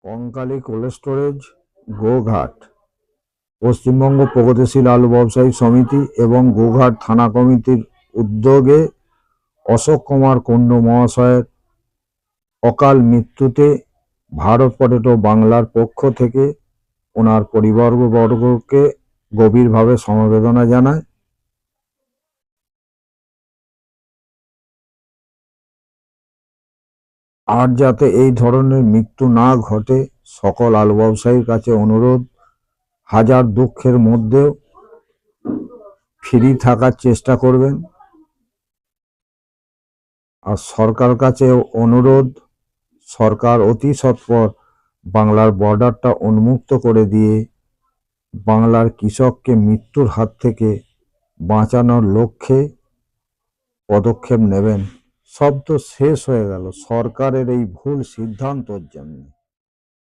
Kankali cold storage, Goghat. Paschimbanga প্রগতিশীল আলু ব্যবসায়ী সমিতি এবং গোঘাট থানা কমিটির উদ্যোগে অশোক কুমার কুণ্ডু মহাশয়ের অকাল মৃত্যুতে ভারত পটেটো বাংলার পক্ষ থেকে ওনার পরিবারবর্গকে গভীরভাবে সমবেদনা জানায়। আর যাতে এই ধরনের মৃত্যু না ঘটে, সকল আলু ব্যবসায়ীর কাছে অনুরোধ, হাজার দুঃখের মধ্যেও ফ্রি থাকার চেষ্টা করবেন। আর সরকার কাছে অনুরোধ, সরকার অতি সত্বর বাংলার বর্ডারটা উন্মুক্ত করে দিয়ে বাংলার কৃষককে মৃত্যুর হাত থেকে বাঁচানোর লক্ষ্যে পদক্ষেপ নেবেন। সব তো শেষ হয়ে গেল সরকারের এই ভুল সিদ্ধান্তর জন্য।